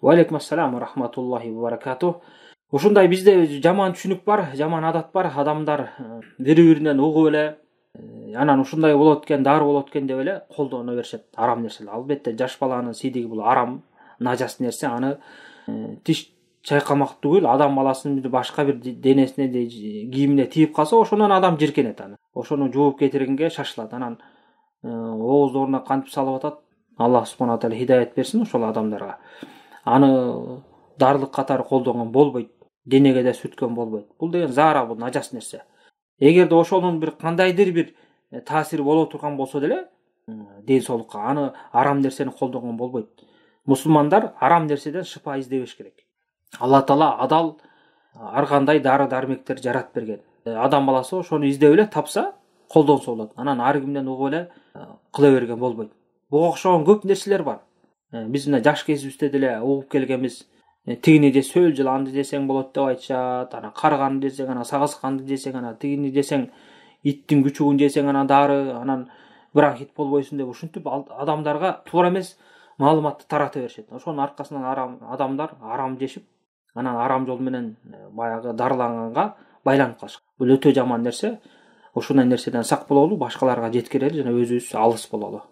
Wa aleykum assalam wa rahmatullahi wa barakatuh. Ушундай бизде жаман түшүнүк бар, жаман адат бар. Адамдар бири-биринен угуп эле, анан ушундай болот экен, дары болот экен деп эле колдоно беришет арам нерселер. Албетте жаш баланын сийдиги бул арам, нажас нерсе. Аны тиш чайкамак түгүл, адам баласынын башка бир денесине же кийимине тийип калса, ошондон адам жиркенет аны. Ошону жууп кетиргенге шашылат. Анан ооздоруна кантип салып атат. Аллах субхана таала хидаят берсин ошол адамдарга. Аны дарлык катары колдонгон болбойт. Денеге де сүрткөн болбойт. Бул деген заара, бул нажас нерсе. Эгерде ошонун бир кандайдыр бир таасири боло турган болсо деле, ден соолукка аны арам нерсени колдонгон болбойт. Мусулмандар арам нерседен шыпа издебеш керек. Алла Таала адал ар кандай дары дармектер жаратып берген. Адам баласы ошону издеп эле тапса, колдонсо болот. Анан ар кимден угуп эле кыла берген болбойт. Буга окшогон көп нерселер бар. Биз мына жаш кезибизде деле угуп келгенбиз. Тигини же сөл жыланды жесең болот деп айтышат. Анан карганды жесең, анан сагызганды жесең, анан тигини жесең, иттин күчүгүн жесең анан дары, анан бронхит болбойсуң деп ушинтип адамдарга туура эмес маалыматты тарата беришет. Ошонун аркасынан адамдар арам жешип, анан арам жол менен баягы дарыланганга байланып калышат. Бул өтө жаман нерсе. Ошондой нерседен сак бололу, башкаларга жеткирели жана өзүбүз алыс бололу.